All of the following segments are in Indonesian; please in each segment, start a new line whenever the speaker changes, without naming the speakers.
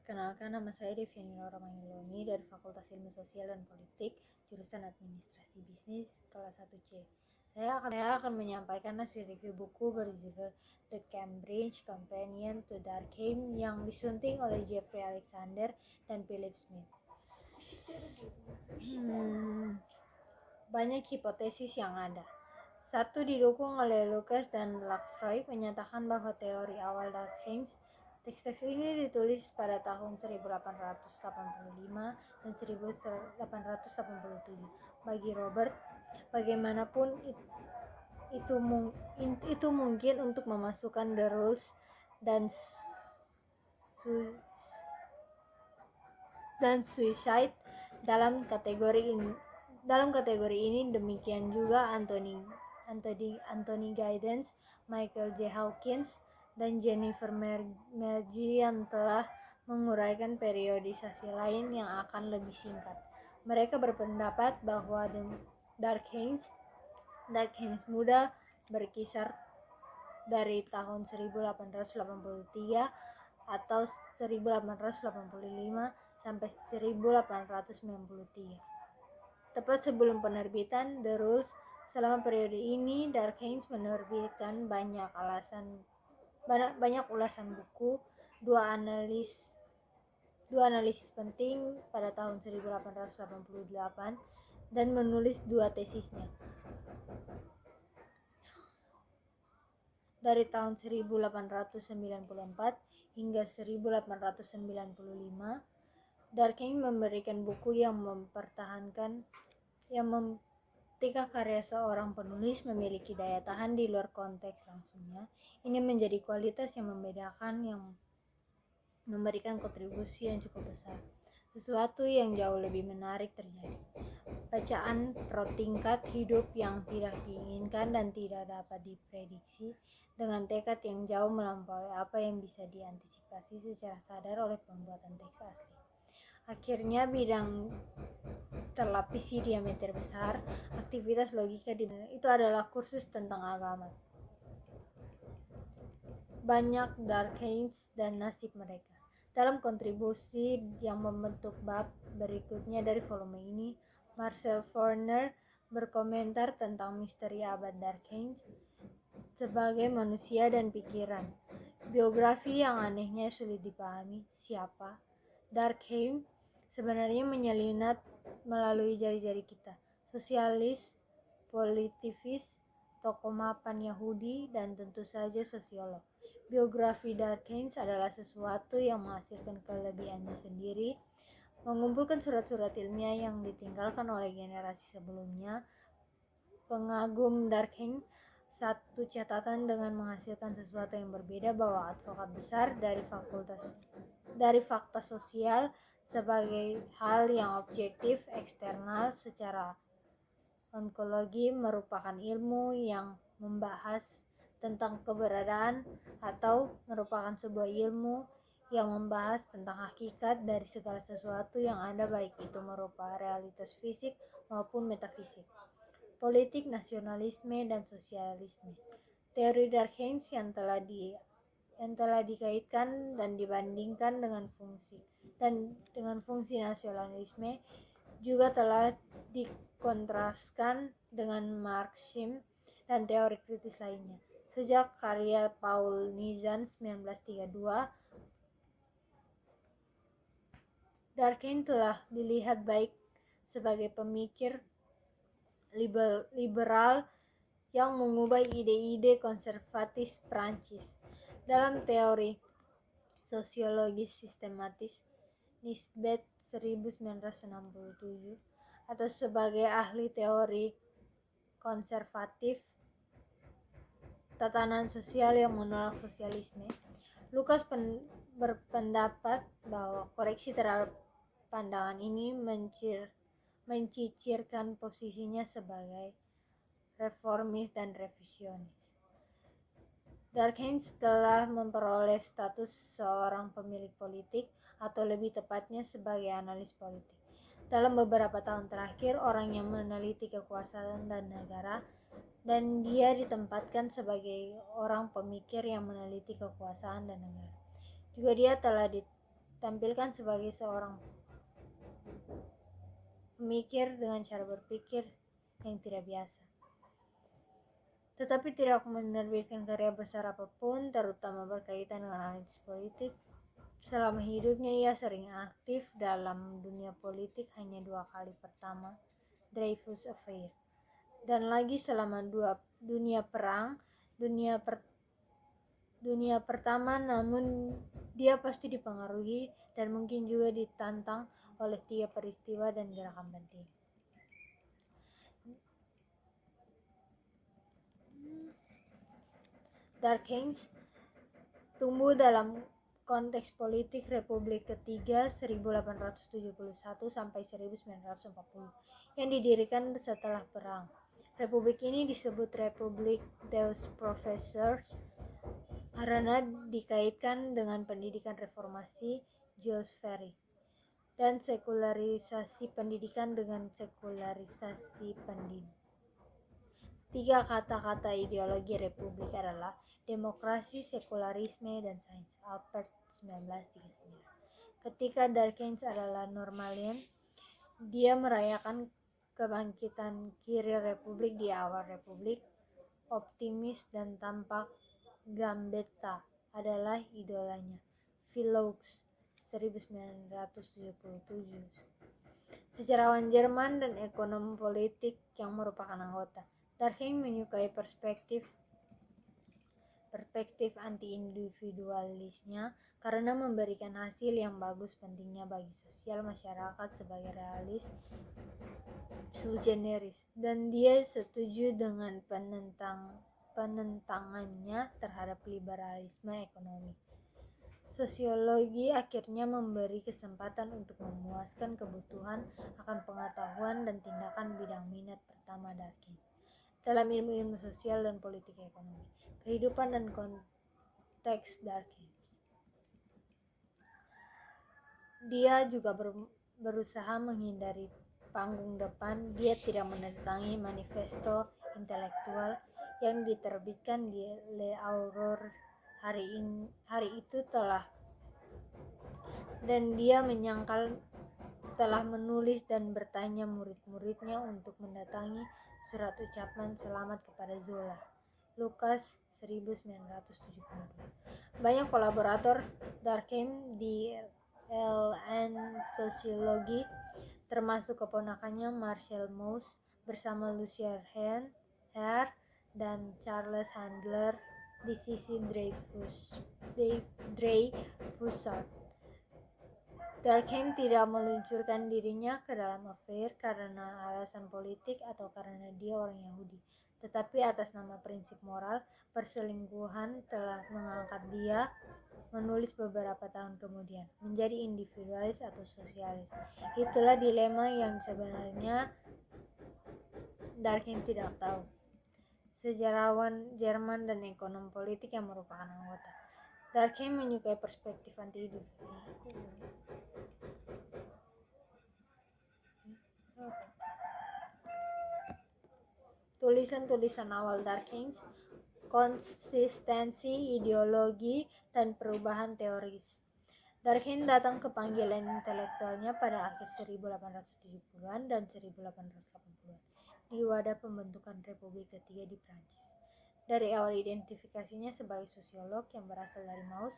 Perkenalkan, nama saya Deviani Laura Manggiloni dari Fakultas Ilmu Sosial dan Politik, jurusan Administrasi Bisnis, kelas 1C. Saya akan menyampaikan hasil review buku berjudul The Cambridge Companion to Durkheim yang disunting oleh Jeffrey Alexander dan Philip Smith. Banyak hipotesis yang ada. Satu didukung oleh Lucas dan Laxroy menyatakan bahwa teori awal Durkheim. Teks-teks ini ditulis pada tahun 1885 dan 1887. Bagi Robert, bagaimanapun itu mungkin untuk memasukkan The Rules dan Suicide dalam kategori ini. Demikian juga Anthony Giddens, Michael J. Hawkins, dan Jennifer Mergy yang telah menguraikan periodisasi lain yang akan lebih singkat. Mereka berpendapat bahwa Durkheim muda berkisar dari tahun 1883 atau 1885 sampai 1893. Tepat sebelum penerbitan The Rules. Selama periode ini, Durkheim menerbitkan banyak ulasan buku, dua analisis penting pada tahun 1888, dan menulis 2 tesisnya. Dari tahun 1894 hingga 1895, Durkheim memberikan buku yang ketika karya seorang penulis memiliki daya tahan di luar konteks langsungnya, ini menjadi kualitas yang membedakan, yang memberikan kontribusi yang cukup besar. Sesuatu yang jauh lebih menarik terjadi. Bacaan pro tingkat hidup yang tidak diinginkan dan tidak dapat diprediksi, dengan tekad yang jauh melampaui apa yang bisa diantisipasi secara sadar oleh pembuatan teks asli. Akhirnya, bidang terlapisi diameter besar, aktivitas logika itu adalah kursus tentang agama. Banyak Durkheim dan nasib mereka. Dalam kontribusi yang membentuk bab berikutnya dari volume ini, Marcel Fournier berkomentar tentang misteri abad Durkheim sebagai manusia dan pikiran. Biografi yang anehnya sulit dipahami. Siapa? Durkheim sebenarnya menyelinap melalui jari-jari kita. Sosialis, politifis, tokoh mapan Yahudi, dan tentu saja sosiolog. Biografi Durkheim adalah sesuatu yang menghasilkan kelebihannya sendiri, mengumpulkan surat-surat ilmiah yang ditinggalkan oleh generasi sebelumnya. Pengagum Durkheim satu catatan dengan menghasilkan sesuatu yang berbeda, bahwa advokat besar dari fakta sosial sebagai hal yang objektif eksternal secara ontologi merupakan ilmu yang membahas tentang keberadaan, atau merupakan sebuah ilmu yang membahas tentang hakikat dari segala sesuatu yang ada, baik itu merupakan realitas fisik maupun metafisik. Politik, nasionalisme, dan sosialisme. Teori Durkheim yang telah dikaitkan dan dibandingkan dengan fungsi nasionalisme juga telah dikontraskan dengan Marxisme dan teori kritis lainnya. Sejak karya Paul Nizan 1932, Durkheim telah dilihat baik sebagai pemikir liberal yang mengubah ide-ide konservatis Prancis. Dalam teori sosiologis sistematis Nisbet 1967, atau sebagai ahli teori konservatif tatanan sosial yang menolak sosialisme, Lucas berpendapat bahwa koreksi terhadap pandangan ini mencicirkan posisinya sebagai reformis dan revisionis. Durkheim telah memperoleh status seorang pemilik politik, atau lebih tepatnya sebagai analis politik. Dalam beberapa tahun terakhir, orang yang meneliti kekuasaan dan negara, dan dia ditempatkan sebagai orang pemikir yang meneliti kekuasaan dan negara. Juga dia telah ditampilkan sebagai seorang pemikir dengan cara berpikir yang tidak biasa. Tetapi tidak menerbitkan karya besar apapun, terutama berkaitan dengan analisis politik. Selama hidupnya ia sering aktif dalam dunia politik hanya 2 kali. Pertama, Dreyfus Affair, dan lagi selama dunia perang dunia pertama, namun dia pasti dipengaruhi dan mungkin juga ditantang oleh 3 peristiwa dan gerakan penting. Durkheim tumbuh dalam konteks politik Republik Ketiga 1871 sampai 1940 yang didirikan setelah perang. Republik ini disebut Republik des Professeurs karena dikaitkan dengan pendidikan reformasi Jules Ferry dan sekularisasi pendidikan dengan sekularisasi pendidikan. 3 kata-kata ideologi republik adalah demokrasi, sekularisme, dan sains. Albert 1939. Ketika Durkheim adalah Normalian, dia merayakan kebangkitan kiri republik di awal republik, optimis dan tampak. Gambetta adalah idolanya. Philaux 1977. Sejarawan Jerman dan ekonom politik yang merupakan anggota. Durkheim menyukai perspektif anti-individualisnya karena memberikan hasil yang bagus pentingnya bagi sosial masyarakat sebagai realis sui generis, dan dia setuju dengan penentangannya terhadap liberalisme ekonomi. Sosiologi akhirnya memberi kesempatan untuk memuaskan kebutuhan akan pengetahuan dan tindakan bidang minat pertama Durkheim dalam ilmu-ilmu sosial dan politik ekonomi, kehidupan dan konteks Durkheim. Dia juga berusaha menghindari panggung depan. Dia tidak menandatangani manifesto intelektual yang diterbitkan di L'Aurore hari itu dan dia menyangkal telah menulis dan bertanya murid-muridnya untuk mendatangi surat ucapan selamat kepada Zola. Lucas 1972. Banyak kolaborator Durkheim di LN Sosiologi, termasuk keponakannya Marcel Mauss bersama Lucien Hare dan Charles Handler di sisi Dreyfusard. Durkheim tidak meluncurkan dirinya ke dalam affair karena alasan politik atau karena dia orang Yahudi, tetapi atas nama prinsip moral perselingkuhan telah mengangkat dia menulis beberapa tahun kemudian, menjadi individualis atau sosialis. Itulah dilema yang sebenarnya Durkheim tidak tahu. Sejarawan Jerman dan ekonom politik yang merupakan anggota. Durkheim menyukai perspektif anti-individualis. Tulisan-tulisan awal Durkheim, konsistensi ideologi dan perubahan teoris. Durkheim datang ke panggilan intelektualnya pada akhir 1870-an dan 1880-an di wadah pembentukan Republik Ketiga di Prancis. Dari awal identifikasinya sebagai sosiolog yang berasal dari Mauss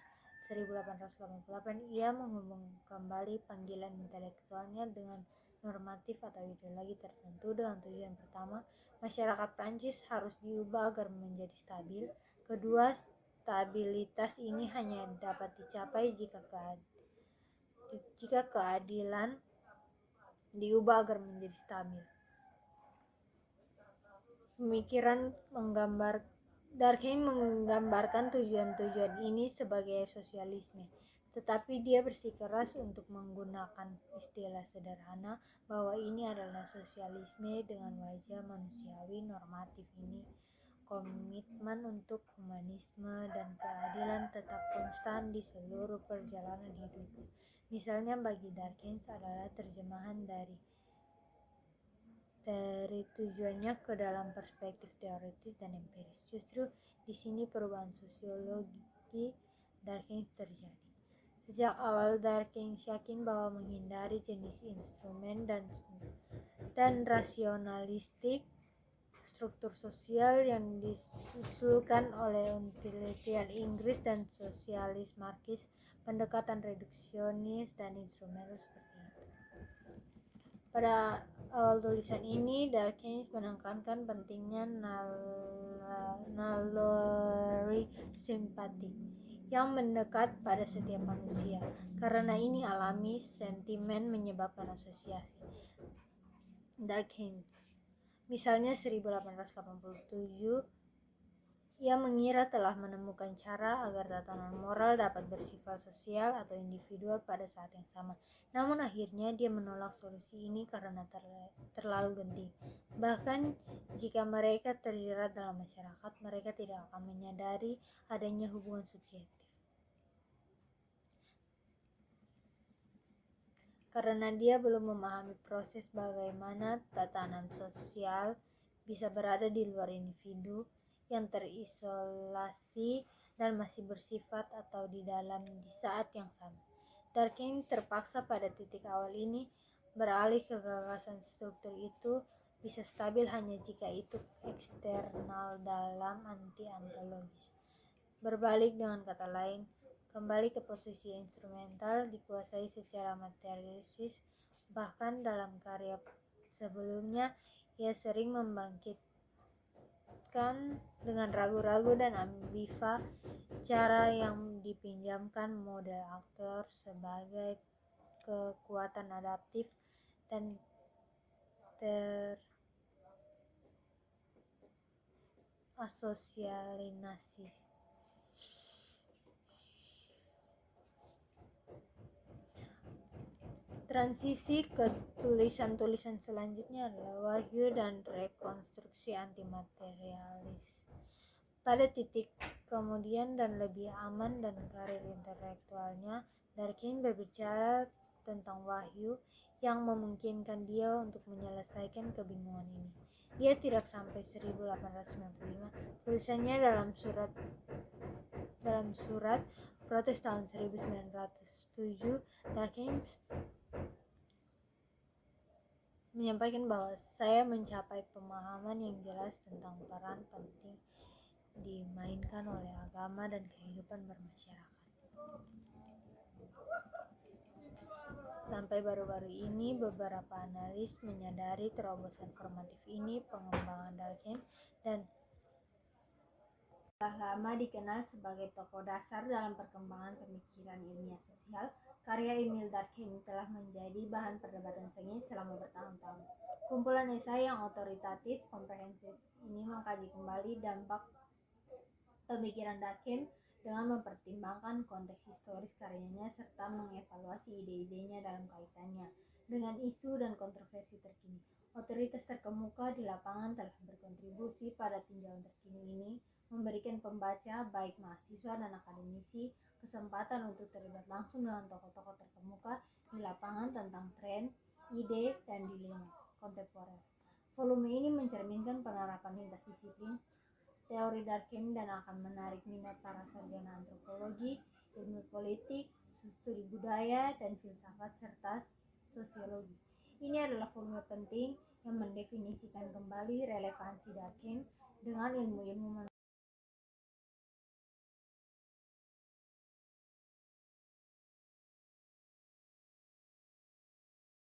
1888, ia menghubung kembali panggilan intelektualnya dengan normatif atau ideologi tertentu dengan tujuan pertama, masyarakat Prancis harus diubah agar menjadi stabil. Kedua, stabilitas ini hanya dapat dicapai jika keadilan diubah agar menjadi stabil. Pemikiran Durkheim menggambarkan tujuan-tujuan ini sebagai sosialisme, tetapi dia bersikeras untuk menggunakan istilah sederhana bahwa ini adalah sosialisme dengan wajah manusiawi normatif ini. Komitmen untuk humanisme dan keadilan tetap konstan di seluruh perjalanan hidupnya. Misalnya bagi Durkheim adalah terjemahan dari tujuannya ke dalam perspektif teoritis dan empiris. Justru di sini perubahan sosiologi Durkheim terjadi. Sejak awal Durkheim yakin bahwa menghindari jenis instrumen dan rasionalistik struktur sosial yang disusulkan oleh utilitarian Inggris dan sosialis Marxis, pendekatan reduksionis dan instrumental seperti itu. Pada awal tulisan ini, Durkheim menekankan pentingnya naluri simpatik yang mendekat pada setiap manusia. Karena ini alami, sentimen menyebabkan asosiasi. Durkheim, misalnya 1887, ia mengira telah menemukan cara agar tatanan moral dapat bersifat sosial atau individual pada saat yang sama. Namun akhirnya dia menolak solusi ini karena terlalu genting. Bahkan jika mereka terjerat dalam masyarakat, mereka tidak akan menyadari adanya hubungan subjektif. Karena dia belum memahami proses bagaimana tatanan sosial bisa berada di luar individu yang terisolasi dan masih bersifat atau di dalam di saat yang sama. Durkheim terpaksa pada titik awal ini beralih ke gagasan struktur itu bisa stabil hanya jika itu eksternal dalam anti-ontologis. Berbalik dengan kata lain, kembali ke posisi instrumental dikuasai secara materialistis. Bahkan dalam karya sebelumnya, ia sering membangkitkan dengan ragu-ragu dan ambiva cara yang dipinjamkan model aktor sebagai kekuatan adaptif dan terasosialinasi. Transisi ke tulisan-tulisan selanjutnya adalah Wahyu dan rekonstruksi antimaterialis. Pada titik kemudian dan lebih aman dan karir intelektualnya, Durkheim berbicara tentang wahyu yang memungkinkan dia untuk menyelesaikan kebingungan ini. Dia tidak sampai 1895. Tulisannya dalam surat protes tahun 1907, Durkheim menyampaikan bahwa saya mencapai pemahaman yang jelas tentang peran penting dimainkan oleh agama dan kehidupan bermasyarakat. Sampai baru-baru ini, beberapa analis menyadari terobosan formatif ini. Pengembangan Durkheim dan telah lama dikenal sebagai tokoh dasar dalam perkembangan pemikiran ilmiah sosial. Karya Emil Durkheim telah menjadi bahan perdebatan sengit selama bertahun-tahun. Kumpulan esai yang otoritatif komprehensif ini mengkaji kembali dampak pemikiran Durkheim dengan mempertimbangkan konteks historis karyanya serta mengevaluasi ide-idenya dalam kaitannya dengan isu dan kontroversi terkini. Otoritas terkemuka di lapangan telah berkontribusi pada tinjauan terkini ini, memberikan pembaca, baik mahasiswa dan akademisi, kesempatan untuk terlibat langsung dengan tokoh-tokoh terkemuka di lapangan tentang tren, ide, dan dilema kontemporer. Volume ini mencerminkan penerapan lintas disiplin teori Durkheim dan akan menarik minat para sarjana antropologi, ilmu politik, studi budaya, dan filsafat, serta sosiologi. Ini adalah volume penting yang mendefinisikan kembali relevansi Durkheim dengan ilmu-ilmu